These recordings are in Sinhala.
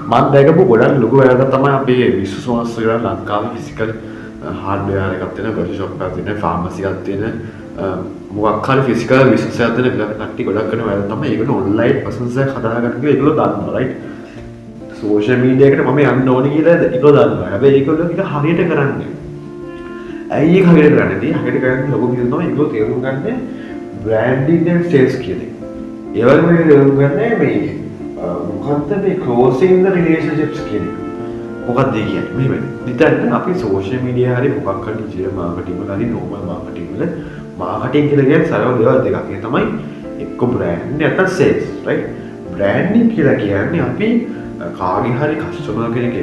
මම දැකපු ගොඩක් ලොකු වැරද්දක් තමයි අපේ බිස්නස් ඕනර්ස් කියලා ලංකාවේ ෆිසිකල් හાર્ඩ්වෙයාර් එකක් තියෙන, ගොඩ ෂොප් එකක් තියෙන, ෆාමසි එකක් තියෙන මොකක් හරි ෆිසිකල් බිස්නස් එකක් තියෙන කට්ටිය ගොඩක් කරන වැරද්ද තමයි ඒගොල්ලෝ ඔන්ලයින් බිස්නස් එකක් හදාගන්න කියලා ඒගොල්ලෝ දන්නවා රයිට්. සෝෂල් මීඩියා එකට මම යන්න ඕනේ කියලා ඒගොල්ලෝ දන්නවා. හැබැයි ඒගොල්ලෝ ඒක හරියට කරන්නේ. ඇයි ඒක හරියට කරන්නේ? හරියට කරන්නේ ලොකු විදිහට තමයි ඒගොල්ලෝ තේරුම් ගන්න බ්‍රෑන්ඩින් and sales කියන එක. ඒ වගේම මේක තේරුම් ගන්න මේ මොකද්ද මේ closing the relationships කියන එක. මොකක්ද ඒ කියන්නේ? මෙහෙම. නිතරම අපි සෝෂල් මීඩියා හරි මොකක් හරි ඩිජිටල් මාකටිං වල හරි නෝමල් මාකටිං වල මාකටිං කියලා කියන්නේ සරල දේවල් දෙකක්. ඒ තමයි එක්ක බ්‍රෑන්ඩ් නැත්නම් සේල්ස්, රයිට්? බ්‍රෑන්ඩින් කියලා කියන්නේ අපි කාගේ හරි කස්ටමර් කෙනෙක්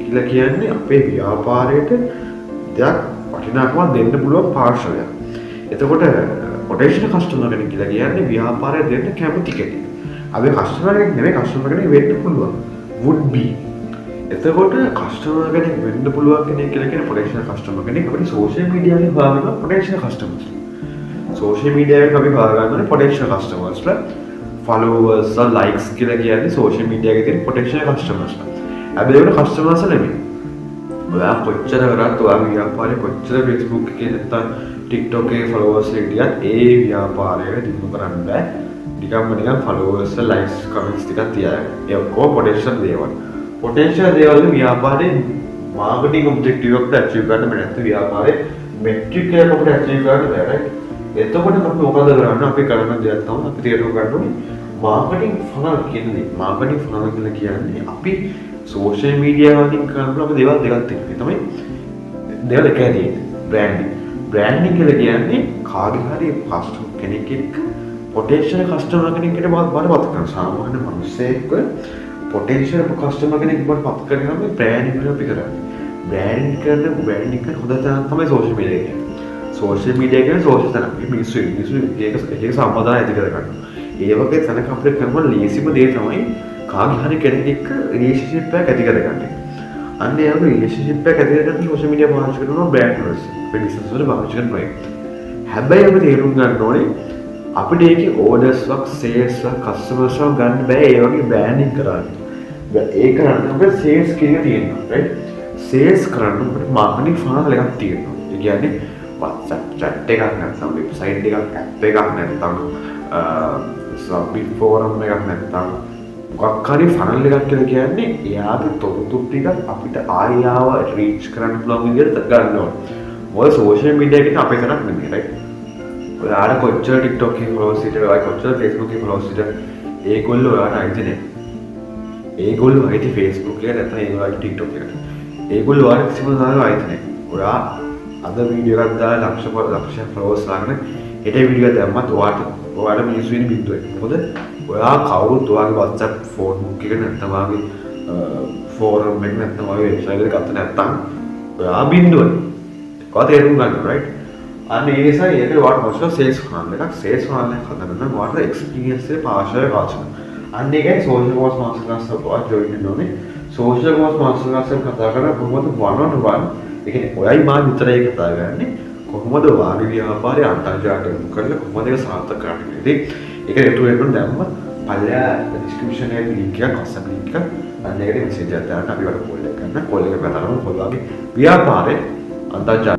කියලා කියන්නේ අපේ ව්‍යාපාරයට දෙයක් වටිනාකමක් දෙන්න පුළුවන් පාර්ශවයක්. එතකොට පොටෙන්ෂල් කස්ටමර් කෙනෙක් කියලා කියන්නේ ව්‍යාපාරයට දෙන්න කැමති කෙනෙක්. අපි කස්ටමර් කෙනෙක් නෙමෙයි, කස්ටමර් කෙනෙක් වෙන්න පුළුවන්. would be. එතකොට කස්ටමර් කෙනෙක් වෙන්න පුළුවන් කෙනෙක් කියලා කියන්නේ පොටෙන්ෂල් කස්ටමර් කෙනෙක්. අපිට සෝෂල් මීඩියා එකේ හොයාගන්න පොටෙන්ෂල් කස්ටමර්ස්. සෝෂල් මීඩියා එකේ අපි හොයාගන්න පොටෙන්ෂල් කස්ටමර්ස් ලා followers or likes කියලා කියන්නේ social media එකේ තියෙන potential customers. හැබැයි ඒක customers නෙමෙයි. ඔයා කොච්චර කරත් ඔයාගේ ව්‍යාපාරේ කොච්චර Facebook එකේ නැත්නම් TikTok එකේ followers එකේ ඒ ව්‍යාපාරය දිනු කරන්න බෑ. නිකන් followers likes comments ටිකක් තියාගන්න. ඒ ඔක්කොම potential දේවල්. potential දේවල් ව්‍යාපාරේ marketing objective එකට achieve කරන්න බෑ. නැත්නම් ව්‍යාපාරේ metric එකකට achieve කරන්න බෑ. right? එතකොට අපි මොකද කරන්නේ? අපි කරන දේ තමයි අපි තේරුම් ගන්න ඕනේ මාකටිං ෆනල් කියන්නේ. මාකටිං ෆනල් කියලා කියන්නේ අපි සෝෂල් මීඩියා වලින් කරන අපි දේවල් දෙකක් තියෙනවා. ඒ තමයි දේවල් එකයි තියෙන්නේ. බ්‍රෑන්ඩිං. බ්‍රෑන්ඩිං කියලා කියන්නේ කාගේ හරි කස්ටමර් කෙනෙක් එක්ක පොටෙන්ෂල් කස්ටමර් කෙනෙක්ට බාරපත් කරන සාමාන්‍ය මිනිස්සෙක් පොටෙන්ෂල් කස්ටමර් කෙනෙක් බාරපත් කරනවා මේ බ්‍රෑන්ඩිං එක අපි කරන්නේ. බ්‍රෑන්ඩිං කරන හොඳ තැන තමයි සෝෂල් මීඩියා කියන්නේ. සෝෂල් මීඩියා කියන්නේ සෝෂල් තැන. මිනිස්සු ඒක සම්බන්ධය ඇති කරගන්න. ඒ වගේ තැනක අපිට කරන ලේසිම දේ තමයි කාගේ හරි කෙනෙක් එක්ක රිලේෂන්ෂිප් එකක් ඇති කරගන්න. අන්න ඒ වගේ රිලේෂන්ෂිප් එකක් ඇති කරගන්න සෝෂල් මීඩියා පාවිච්චි කරනවා බ්‍රෑන්ඩ් වලස්. අපේ බිස්නස් වල පාවිච්චි කරනවා. හැබැයි අපි තේරුම් ගන්න ඕනේ අපිට ඒකේ ඕඩර්ස් වක්, සේල්ස් වක්, කස්ටමර්ස් වක් ගන්න බෑ ඒ වගේ බ්‍රෑන්ඩින් කරන්න. ඒ කරන්න අපිට සේල්ස් කියන තියෙනවා, රයිට්? සේල්ස් කරන්න අපිට මාකටිං ෆනල් එකක් තියෙනවා. ඒ කියන්නේ WhatsApp chat එකක් නැත්නම් වෙබ්සයිට් එකක්, ඇප් එකක් නැත්නම් සබ්මිට් ෆෝරම් එකක් නැත්නම් මොකක් හරි ෆනල් එකක් කියලා කියන්නේ එයාගේ තොරතුරු ටික අපිට ආයෙව රීච් කරන්න පුළුවන් විදිහට ගන්න ඕනේ. මොකද සෝෂල් මීඩියා එකේ අපේ තරක් නෙමෙයි, රයිට්? ඔයාලා කොච්චර TikTok එකේ ෆලෝවර්ස් ඉතින් ඔයා කොච්චර Facebook එකේ ෆලෝවර්ස් ඉතින් ඒගොල්ලෝ ඔයාලා අයිති නේ. ඒගොල්ලෝ අයිති Facebook එකේ නැත්නම් ඒගොල්ලෝ TikTok එකට. ඒගොල්ලෝ ඔයාලා කිසිම දායක අයිති නේ. ඔයා අද වීඩියෝ එකක් දාලා ලක්ෂ ෆලෝවර්ස් ලාගෙන හෙට වීඩියෝ එකක් දැම්මත් ඔයාට මිනිස්සු වෙන බිඳුවයි. මොකද ඔයා කවුරුත් ඔයාගේ WhatsApp ෆෝන් බුක් එක නැත්නම් ඔයාගේ ෆෝරම් එක නැත්නම් ඔයාගේ වෙබ්සයිට් එක ගත්ත නැත්නම් ඔයා බිඳුවයි. ඒක තේරුම් ගන්න, රයිට්? අන්න ඒ නිසා ඒකට ඔයාට මොකද සේල්ස් ෆනල් එකක්. සේල්ස් ෆනල් එකක් හදන්න නම් ඔයාට එක්ස්පීරියන්ස් එක පාෂල් කාචන. අන්න ඒකයි සෝෂල් කොමර්ස් මාස්ටර් ක්ලාස් එක ඔයා ජොයින් වෙන්න ඕනේ. සෝෂල් කොමර්ස් මාස්ටර් ක්ලාස් එක කතා කරලා කොහොමද one on one ඒ කියන්නේ ඔයයි මා විතරයි කතා කරන්නේ කොහොමද වාගේ ව්‍යාපාරය අන්තර්ජාලයට කරලා කොහොමද ඒක සාර්ථක කරන්නේ. ඉතින් ඒක රිටුවේට් දැම්ම පල්ලා ඩිස්ක්‍රිප්ෂන් එකේ ලින්ක් එකක් WhatsApp ලින්ක් එක අන්න ඒකට මෙසේජ් එකක් දාන්න අපි වල කෝල් එක කරන්න. කෝල් එක කරලා කොහොමද ව්‍යාපාරේ අන්තර්ජාලය